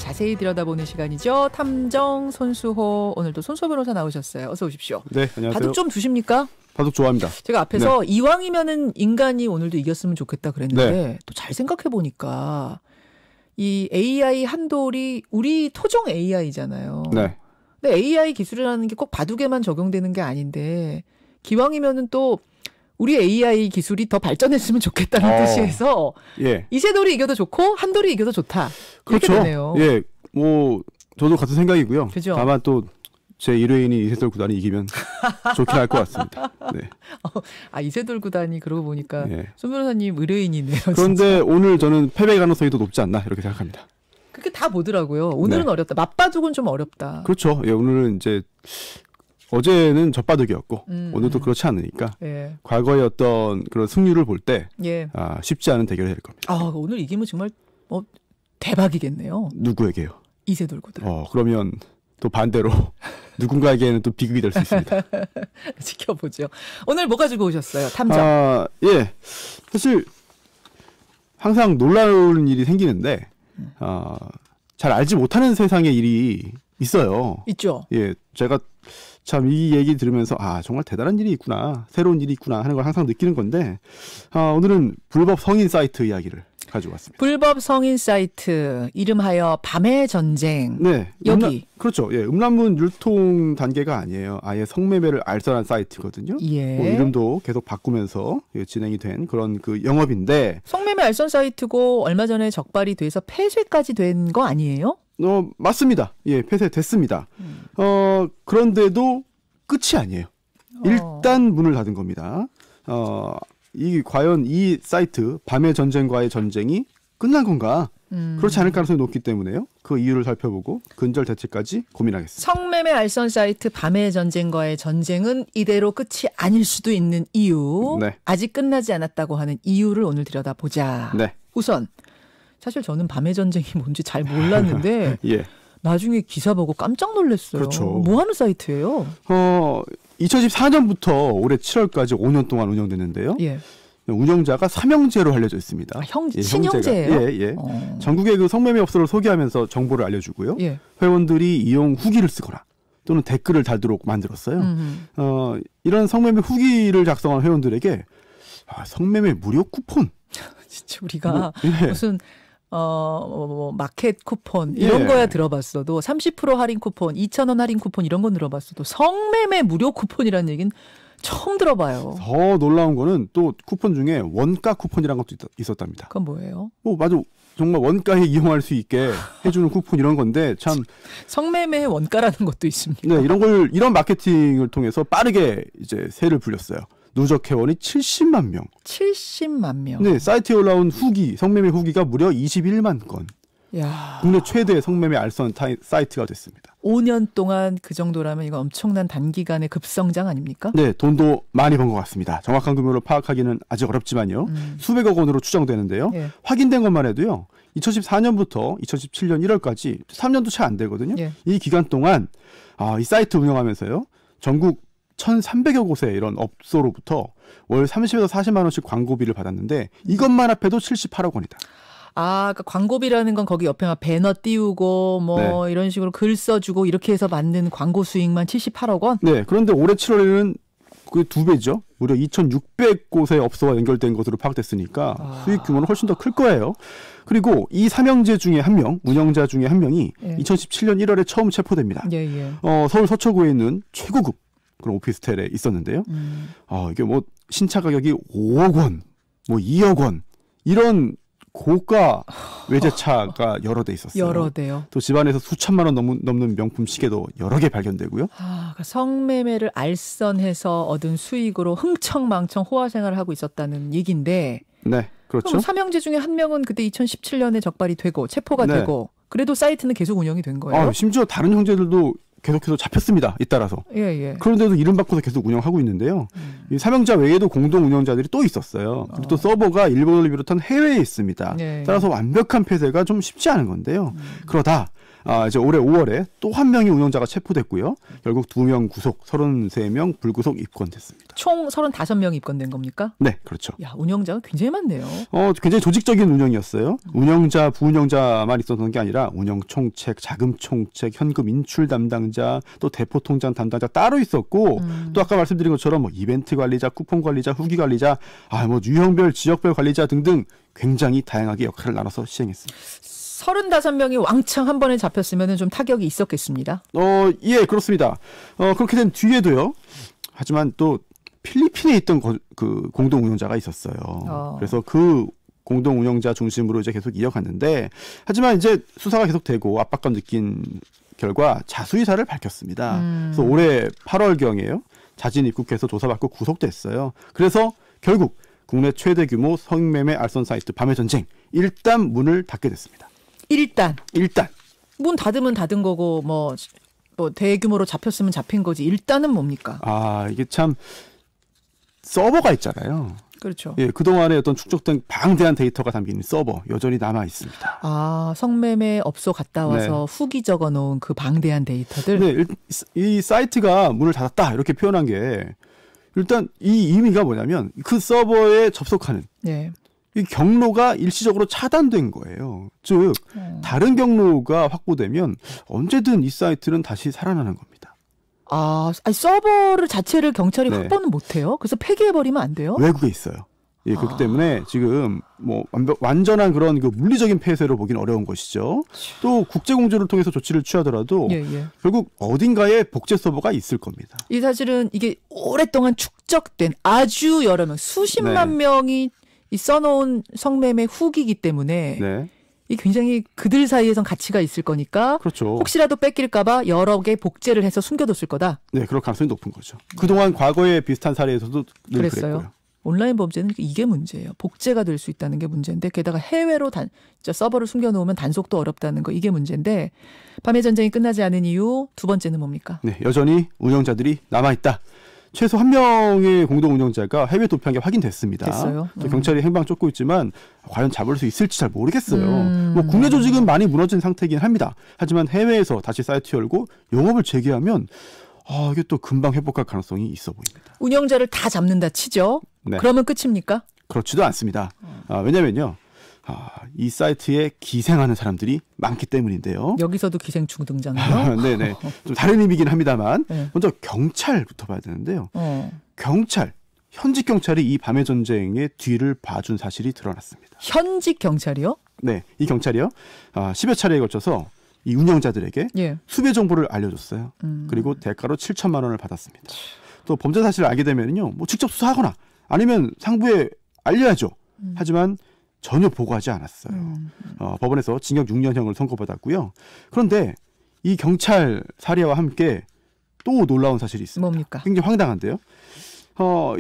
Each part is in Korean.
자세히 들여다보는 시간이죠. 탐정 손수호. 오늘도 손수호 변호사 나오셨어요. 어서 오십시오. 네, 안녕하세요. 바둑 좀 두십니까? 바둑 좋아합니다. 제가 앞에서 네. 이왕이면은 인간이 오늘도 이겼으면 좋겠다 그랬는데 네. 또 잘 생각해 보니까 이 AI 한돌이 우리 토종 AI잖아요. 네. 근데 AI 기술이라는 게 꼭 바둑에만 적용되는 게 아닌데 기왕이면은 또 우리 AI 기술이 더 발전했으면 좋겠다는 뜻이어서 예. 이세돌이 이겨도 좋고 한돌이 이겨도 좋다. 이렇게 그렇죠. 되네요. 예. 뭐 저도 같은 생각이고요. 그죠? 다만 또 제 1회인이 이세돌 구단이 이기면 좋긴 할 것 같습니다. 네. 이세돌 구단이 그러고 보니까 예. 손 변호사님 의뢰인이네요. 그런데 오늘 저는 패배 가능성이 더 높지 않나 이렇게 생각합니다. 그렇게 다 보더라고요. 오늘은 네. 어렵다. 맞바둑은 좀 어렵다. 그렇죠. 예, 오늘은 이제 어제는 젖바둑이었고 오늘도 그렇지 않으니까 예. 과거의 어떤 그런 승률을 볼 때 예. 쉽지 않은 대결이 될 겁니다. 오늘 이기면 정말 대박이겠네요. 누구에게요? 이세돌 구단. 그러면 또 반대로 누군가에게는 또 비극이 될 수 있습니다. 지켜보죠. 오늘 뭐 가지고 오셨어요? 탐정. 예. 사실 항상 놀라운 일이 생기는데 잘 알지 못하는 세상의 일이 있어요. 있죠. 예. 제가 참 이 얘기 들으면서 정말 대단한 일이 있구나. 새로운 일이 있구나 하는 걸 항상 느끼는 건데 오늘은 불법 성인 사이트 이야기를 가지고 왔습니다. 불법 성인 사이트 이름하여 밤의 전쟁. 네. 여기. 그렇죠. 예. 음란문 율통 단계가 아니에요. 아예 성매매를 알선한 사이트거든요. 예. 이름도 계속 바꾸면서 진행이 된 그런 그 영업인데 성매매 알선 사이트고 얼마 전에 적발이 돼서 폐쇄까지 된 거 아니에요? 맞습니다. 예, 폐쇄됐습니다. 그런데도 끝이 아니에요. 일단 문을 닫은 겁니다. 과연 이 사이트 밤의 전쟁과의 전쟁이 끝난 건가? 그렇지 않을 가능성이 높기 때문에요. 그 이유를 살펴보고 근절 대책까지 고민하겠습니다. 성매매 알선 사이트 밤의 전쟁과의 전쟁은 이대로 끝이 아닐 수도 있는 이유. 네. 아직 끝나지 않았다고 하는 이유를 오늘 들여다보자. 네. 우선 사실 저는 밤의 전쟁이 뭔지 잘 몰랐는데 예. 나중에 기사 보고 깜짝 놀랐어요. 그렇죠. 뭐 하는 사이트예요? 2014년부터 올해 7월까지 5년 동안 운영됐는데요. 예. 운영자가 삼형제로 알려져 있습니다. 친형제예요? 예. 전국의 그 성매매 업소를 소개하면서 정보를 알려주고요. 예. 회원들이 이용 후기를 쓰거나 또는 댓글을 달도록 만들었어요. 이런 성매매 후기를 작성한 회원들에게 성매매 무료 쿠폰. 진짜 우리가 예. 무슨 마켓 쿠폰 이런 거야 들어봤어도 30% 할인 쿠폰, 2,000원 할인 쿠폰 이런 건 들어봤어도 성매매 무료 쿠폰이라는 얘기는 처음 들어봐요. 더 놀라운 거는 또 쿠폰 중에 원가 쿠폰이라는 것도 있었답니다. 그건 뭐예요? 맞아. 정말 원가에 이용할 수 있게 해주는 쿠폰 이런 건데 참 성매매의 원가라는 것도 있습니다. 네, 이런 마케팅을 통해서 빠르게 이제 세를 불렸어요. 누적 회원이 70만 명. 70만 명. 네, 사이트에 올라온 성매매 후기가 무려 21만 건. 야. 국내 최대 성매매 알선 사이트가 됐습니다. 5년 동안 그 정도라면 이거 엄청난 단기간의 급성장 아닙니까? 네, 돈도 많이 번 것 같습니다. 정확한 규모를 파악하기는 아직 어렵지만요. 수백억 원으로 추정되는데요. 예. 확인된 것만 해도요. 2014년부터 2017년 1월까지 3년도 채 안 되거든요. 예. 이 기간 동안 이 사이트 운영하면서요. 전국 1,300여 곳의 이런 업소로부터 월 30에서 40만 원씩 광고비를 받았는데 이것만 합해도 78억 원이다. 그러니까 광고비라는 건 거기 옆에 막 배너 띄우고 뭐 이런 식으로 글 써주고 이렇게 해서 만든 광고 수익만 78억 원? 네. 그런데 올해 7월에는 그 2배죠. 무려 2,600곳의 업소가 연결된 것으로 파악됐으니까 수익 규모는 훨씬 더 클 거예요. 그리고 이 삼형제 중에 한 명, 운영자 중에 한 명이 2017년 1월에 처음 체포됩니다. 예. 서울 서초구에 있는 최고급 그런 오피스텔에 있었는데요. 이게 뭐 신차 가격이 5억 원, 뭐 2억 원 이런 고가 외제차가 여러 대 있었어요. 여러 대요. 또 집안에서 수천만 원 넘는 명품 시계도 여러 개 발견되고요. 그러니까 성매매를 알선해서 얻은 수익으로 흥청망청 호화 생활을 하고 있었다는 얘기인데. 네, 그렇죠. 그럼 삼형제 중에 한 명은 그때 2017년에 적발이 되고 체포가 네. 되고 그래도 사이트는 계속 운영이 된 거예요. 심지어 다른 형제들도 계속해서 잡혔습니다. 잇따라서. 예. 그런데도 이름 바꿔서 계속 운영하고 있는데요. 이 삼형제 외에도 공동 운영자들이 또 있었어요. 그리고 또 서버가 일본을 비롯한 해외에 있습니다. 예. 따라서 완벽한 폐쇄가 좀 쉽지 않은 건데요. 그러다 이제 올해 5월에 또 한 명의 운영자가 체포됐고요. 결국 2명 구속, 33명 불구속 입건됐습니다. 총 35명이 입건된 겁니까? 네, 그렇죠. 야, 운영자가 굉장히 많네요. 굉장히 조직적인 운영이었어요. 운영자, 부운영자만 있었던 게 아니라 운영 총책, 자금 총책, 현금 인출 담당자, 또 대포 통장 담당자 따로 있었고, 또 아까 말씀드린 것처럼 뭐 이벤트 관리자, 쿠폰 관리자, 후기 관리자, 뭐 유형별, 지역별 관리자 등등 굉장히 다양하게 역할을 나눠서 시행했습니다. 35명이 왕창 한 번에 잡혔으면 좀 타격이 있었겠습니다. 예, 그렇습니다. 그렇게 된 뒤에도요. 하지만 또 필리핀에 있던 그 공동 운영자가 있었어요. 그래서 그 공동 운영자 중심으로 이제 계속 이어갔는데, 하지만 이제 수사가 계속되고 압박감 느낀 결과 자수의사를 밝혔습니다. 그래서 올해 8월경에요. 자진 입국해서 조사받고 구속됐어요. 그래서 결국 국내 최대 규모 성매매 알선 사이트 밤의 전쟁 일단 문을 닫게 됐습니다. 일단 문 닫으면 닫은 거고 뭐 대규모로 잡혔으면 잡힌 거지. 일단은 뭡니까? 이게 참 서버가 있잖아요. 그렇죠. 예, 그동안에 어떤 축적된 방대한 데이터가 담긴 서버 여전히 남아 있습니다. 성매매 업소 갔다 와서 후기 적어 놓은 그 방대한 데이터들. 네, 이 사이트가 문을 닫았다 이렇게 표현한 게 일단 이 의미가 뭐냐면 그 서버에 접속하는 이 경로가 일시적으로 차단된 거예요. 즉 다른 경로가 확보되면 언제든 이 사이트는 다시 살아나는 겁니다. 서버를 자체를 경찰이 확보는 못해요? 그래서 폐기해버리면 안 돼요? 외국에 있어요. 예, 그렇기 때문에 지금 뭐 완전한 그런 그 물리적인 폐쇄로 보기는 어려운 것이죠. 또 국제공조를 통해서 조치를 취하더라도 결국 어딘가에 복제 서버가 있을 겁니다. 이 사실은 이게 오랫동안 축적된 아주 여러 명, 수십만 명이 써놓은 성매매 후기이기 때문에 이 굉장히 그들 사이에선 가치가 있을 거니까 그렇죠. 혹시라도 뺏길까 봐 여러 개 복제를 해서 숨겨뒀을 거다. 네, 그럴 가능성이 높은 거죠. 그동안 과거에 비슷한 사례에서도 늘 그랬고요. 온라인 범죄는 이게 문제예요. 복제가 될 수 있다는 게 문제인데 게다가 해외로 서버를 숨겨놓으면 단속도 어렵다는 거 이게 문제인데 밤의 전쟁이 끝나지 않은 이유 두 번째는 뭡니까? 네, 여전히 운영자들이 남아있다. 최소 한 명의 공동 운영자가 해외 도피한 게 확인됐습니다. 됐어요. 경찰이 행방 쫓고 있지만 과연 잡을 수 있을지 잘 모르겠어요. 뭐 국내 조직은 많이 무너진 상태이긴 합니다. 하지만 해외에서 다시 사이트 열고 영업을 재개하면 이게 또 금방 회복할 가능성이 있어 보입니다. 운영자를 다 잡는다 치죠. 그러면 끝입니까? 그렇지도 않습니다. 왜냐면요. 이 사이트에 기생하는 사람들이 많기 때문인데요. 여기서도 기생충 등장해요? 네네. 좀 다른 의미긴 합니다만 먼저 경찰부터 봐야 되는데요. 현직 경찰이 이 밤의 전쟁의 뒤를 봐준 사실이 드러났습니다. 현직 경찰이요? 네. 이 경찰이요. 10여 차례에 걸쳐서 이 운영자들에게 수배 정보를 알려줬어요. 그리고 대가로 7천만 원을 받았습니다. 또 범죄 사실을 알게 되면요, 뭐 직접 수사하거나 아니면 상부에 알려야죠. 하지만 전혀 보고하지 않았어요. 법원에서 징역 6년형을 선고받았고요. 그런데 이 경찰 사례와 함께 또 놀라운 사실이 있습니다. 뭡니까? 굉장히 황당한데요.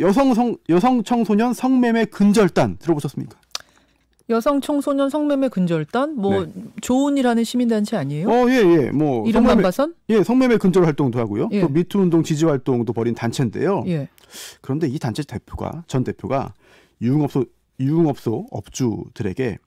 여성 청소년 성매매 근절단 들어보셨습니까? 여성 청소년 성매매 근절단? 좋은 일 하는 시민단체 아니에요? 예. 이름만 봐선? 예, 성매매 근절 활동도 하고요. 또 미투 운동 지지 활동도 벌인 단체인데요. 그런데 이 단체 전 대표가 유흥업소 업주들에게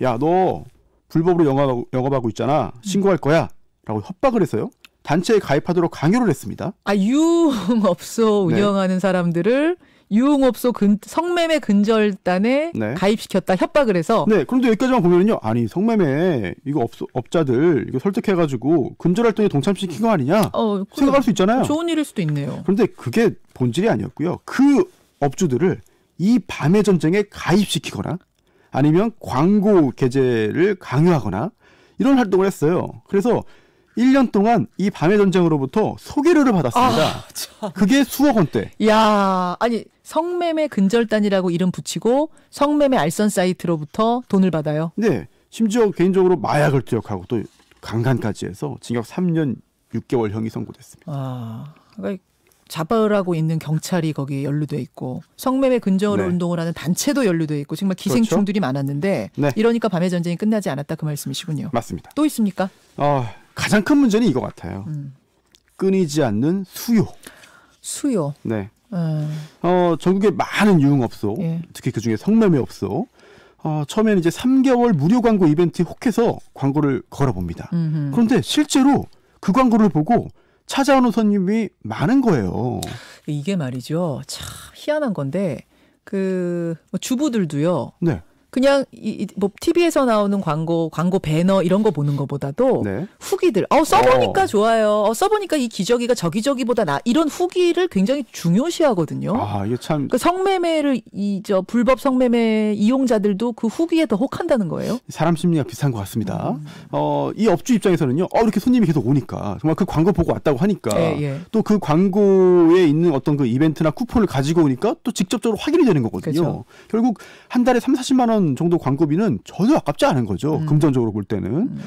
야, 너 불법으로 영업하고 있잖아. 신고할 거야. 라고 협박을 해서요. 단체에 가입하도록 강요를 했습니다. 유흥업소 운영하는 사람들을 유흥업소 성매매 근절단에 가입시켰다 협박을 해서. 네, 그런데 여기까지만 보면요. 아니, 성매매 이거 업자들 이거 설득해가지고 근절 활동에 동참시킨 거 아니냐 생각할 수 있잖아요. 좋은 일일 수도 있네요. 그런데 그게 본질이 아니었고요. 그 업주들을 이 밤의 전쟁에 가입시키거나 아니면 광고 게재를 강요하거나 이런 활동을 했어요. 그래서 1년 동안 이 밤의 전쟁으로부터 소개료를 받았습니다. 그게 수억 원대. 이야, 아니 성매매 근절단이라고 이름 붙이고 성매매 알선 사이트로부터 돈을 받아요. 네, 심지어 개인적으로 마약을 투약하고 또 강간까지 해서 징역 3년 6개월형이 선고됐습니다. 그러니까 잡아라고 있는 경찰이 거기에 연루돼 있고 성매매 근절 운동을 하는 단체도 연루돼 있고 정말 기생충들이 많았는데 이러니까 밤의 전쟁이 끝나지 않았다 그 말씀이시군요. 맞습니다. 또 있습니까? 가장 큰 문제는 이거 같아요. 끊이지 않는 수요. 네. 전국의 많은 유흥업소, 특히 그중에 성매매업소, 처음에는 이제 3개월 무료 광고 이벤트에 혹해서 광고를 걸어봅니다. 그런데 실제로 그 광고를 보고 찾아오는 손님이 많은 거예요. 이게 말이죠. 참 희한한 건데 주부들도요. 네. 그냥 뭐 TV에서 나오는 광고 배너 이런 거 보는 것보다도 네. 후기들 써보니까 좋아요. 써보니까 이 기저귀가 저 기저귀보다 이런 후기를 굉장히 중요시하거든요. 이게 참 그 성매매를 불법 성매매 이용자들도 그 후기에 더 혹한다는 거예요. 사람 심리가 비슷한 것 같습니다. 이 업주 입장에서는요. 이렇게 손님이 계속 오니까 정말 그 광고 보고 왔다고 하니까 또 그 광고에 있는 어떤 그 이벤트나 쿠폰을 가지고 오니까 또 직접적으로 확인이 되는 거거든요. 그렇죠. 결국 한 달에 30-40만 원 정도 광고비는 전혀 아깝지 않은 거죠. 금전적으로 볼 때는.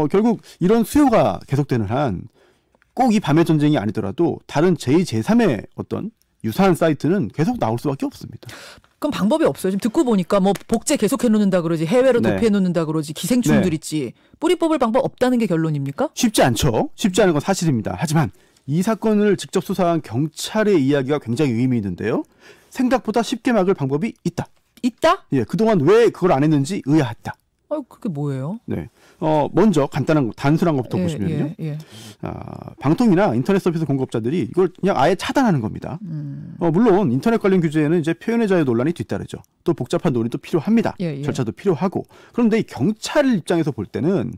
결국 이런 수요가 계속되는 한 꼭 이 밤의 전쟁이 아니더라도 다른 제2, 제3의 어떤 유사한 사이트는 계속 나올 수밖에 없습니다. 그럼 방법이 없어요. 지금 듣고 보니까 뭐 복제 계속 해놓는다 그러지, 해외로 도피해놓는다 그러지, 기생충들 있지. 뿌리 뽑을 방법 없다는 게 결론입니까? 쉽지 않죠. 쉽지 않은 건 사실입니다. 하지만 이 사건을 직접 수사한 경찰의 이야기가 굉장히 의미 있는데요. 생각보다 쉽게 막을 방법이 있다. 있다? 예, 그동안 왜 그걸 안 했는지 의아했다. 그게 뭐예요? 네. 먼저 단순한 것부터 보시면요. 방통이나 인터넷 서비스 공급자들이 이걸 그냥 아예 차단하는 겁니다. 물론 인터넷 관련 규제에는 이제 표현의 자유 논란이 뒤따르죠. 또 복잡한 논의도 필요합니다. 절차도 필요하고. 그런데 이 경찰 입장에서 볼 때는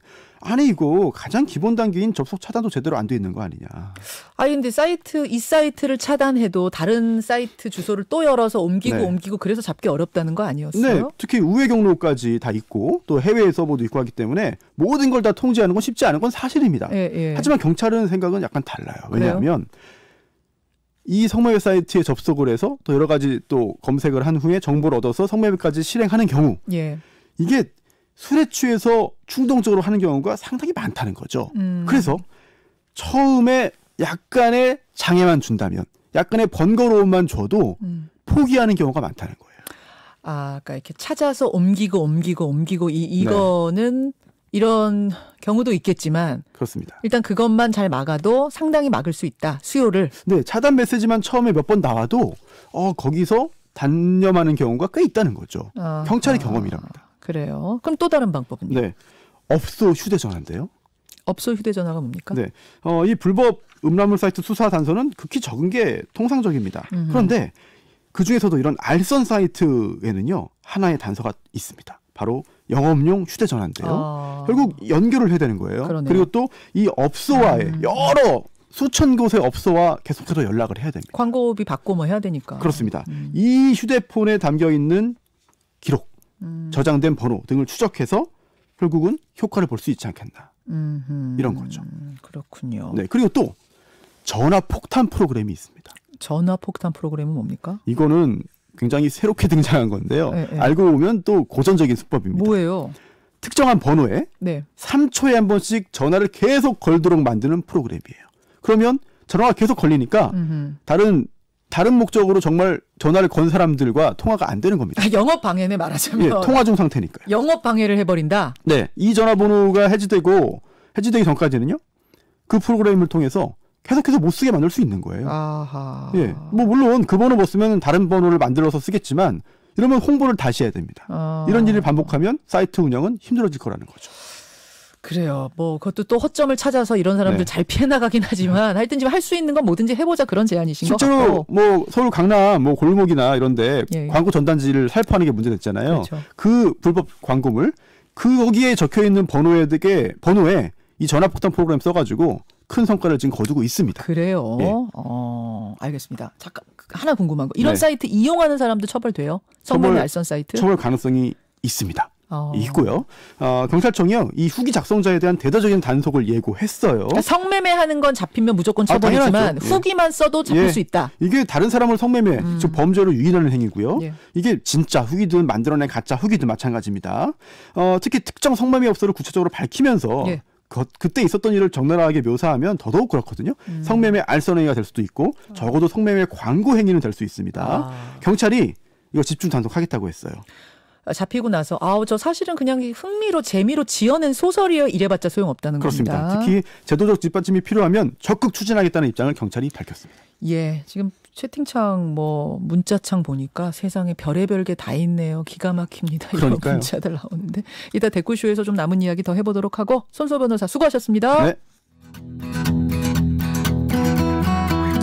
이거 가장 기본 단계인 접속 차단도 제대로 안 돼 있는 거 아니냐. 근데 이 사이트를 차단해도 다른 사이트 주소를 또 열어서 옮기고 그래서 잡기 어렵다는 거 아니었어요? 네. 특히 우회 경로까지 다 있고 또 해외 서버도 있고 하기 때문에 모든 걸 다 통제하는 건 쉽지 않은 건 사실입니다. 하지만 경찰은 생각은 약간 달라요. 왜냐하면 이 성매매 사이트에 접속을 해서 또 여러 가지 또 검색을 한 후에 정보를 얻어서 성매매까지 실행하는 경우 이게 술에 취해서 충동적으로 하는 경우가 상당히 많다는 거죠. 그래서 처음에 약간의 장애만 준다면, 약간의 번거로움만 줘도 포기하는 경우가 많다는 거예요. 그러니까 이렇게 찾아서 옮기고 이거는 이런 경우도 있겠지만 그렇습니다. 일단 그것만 잘 막아도 상당히 막을 수 있다. 수요를. 네, 차단 메시지만 처음에 몇 번 나와도 거기서 단념하는 경우가 꽤 있다는 거죠. 경찰의 경험이랍니다. 그래요. 그럼 또 다른 방법은요? 네. 업소 휴대전화인데요. 업소 휴대전화가 뭡니까? 네. 이 불법 음란물 사이트 수사 단서는 극히 적은 게 통상적입니다. 그런데 그중에서도 이런 알선 사이트에는요. 하나의 단서가 있습니다. 바로 영업용 휴대전화인데요. 결국 연결을 해야 되는 거예요. 그러네요. 그리고 또 이 업소와의 여러 수천 곳의 업소와 계속해서 연락을 해야 됩니다. 광고비 받고 뭐 해야 되니까. 그렇습니다. 이 휴대폰에 담겨있는 기록, 저장된 번호 등을 추적해서 결국은 효과를 볼 수 있지 않겠나. 이런 거죠. 그렇군요. 네, 그리고 또 전화 폭탄 프로그램이 있습니다. 전화 폭탄 프로그램은 뭡니까? 이거는 굉장히 새롭게 등장한 건데요. 알고 보면 또 고전적인 수법입니다. 뭐예요? 특정한 번호에 3초에 한 번씩 전화를 계속 걸도록 만드는 프로그램이에요. 그러면 전화가 계속 걸리니까 다른 목적으로 정말 전화를 건 사람들과 통화가 안 되는 겁니다. 영업 방해네 말하자면. 통화 중 상태니까요. 영업 방해를 해버린다? 네. 이 전화번호가 해지되기 전까지는요. 그 프로그램을 통해서 계속해서 못 쓰게 만들 수 있는 거예요. 아하. 예. 물론 그 번호 못 쓰면 다른 번호를 만들어서 쓰겠지만 이러면 홍보를 다시 해야 됩니다. 이런 일을 반복하면 사이트 운영은 힘들어질 거라는 거죠. 그래요. 그것도 또 허점을 찾아서 이런 사람들 잘 피해 나가긴 하지만 하여튼 지금 할 수 있는 건 뭐든지 해보자 그런 제안이신 것 같고. 실제로 서울 강남 골목이나 이런데 광고 전단지를 살포하는 게 문제됐잖아요. 그렇죠. 그 불법 광고물 거기에 적혀 있는 번호에 이 전화폭탄 프로그램 써가지고 큰 성과를 지금 거두고 있습니다. 그래요? 알겠습니다. 잠깐 하나 궁금한 거. 이런 사이트 이용하는 사람도 처벌돼요? 성매매 알선 사이트? 처벌 가능성이 있습니다. 있고요. 경찰청이요. 이 후기 작성자에 대한 대대적인 단속을 예고했어요. 그러니까 성매매하는 건 잡히면 무조건 처벌이지만 후기만 써도 잡힐 수 있다. 이게 다른 사람을 성매매, 즉 범죄로 유인하는 행위고요. 이게 진짜 후기든 만들어낸 가짜 후기든 마찬가지입니다. 특히 특정 성매매 업소를 구체적으로 밝히면서 그때 있었던 일을 적나라하게 묘사하면 더더욱 그렇거든요. 성매매 알선 행위가 될 수도 있고 적어도 성매매 광고 행위는 될 수 있습니다. 경찰이 이거 집중 단속하겠다고 했어요. 잡히고 나서 저 사실은 그냥 흥미로 재미로 지어낸 소설이에요. 이래봤자 소용없다는 그렇습니다. 겁니다. 특히 제도적 뒷받침이 필요하면 적극 추진하겠다는 입장을 경찰이 밝혔습니다. 예, 지금 채팅창 문자창 보니까 세상에 별의별 게 다 있네요. 기가 막힙니다. 그러니까요. 이런 문자들 나오는데 이따 댓글쇼에서 좀 남은 이야기 더 해보도록 하고 손소 변호사 수고하셨습니다. 네.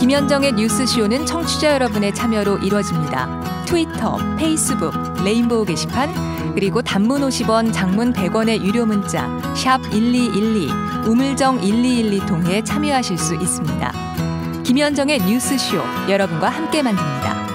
김현정의 뉴스쇼는 청취자 여러분의 참여로 이루어집니다. 트위터, 페이스북, 레인보우 게시판, 그리고 단문 50원, 장문 100원의 유료 문자 샵 1212, 우물정 1212 통해 참여하실 수 있습니다. 김현정의 뉴스쇼, 여러분과 함께 만듭니다.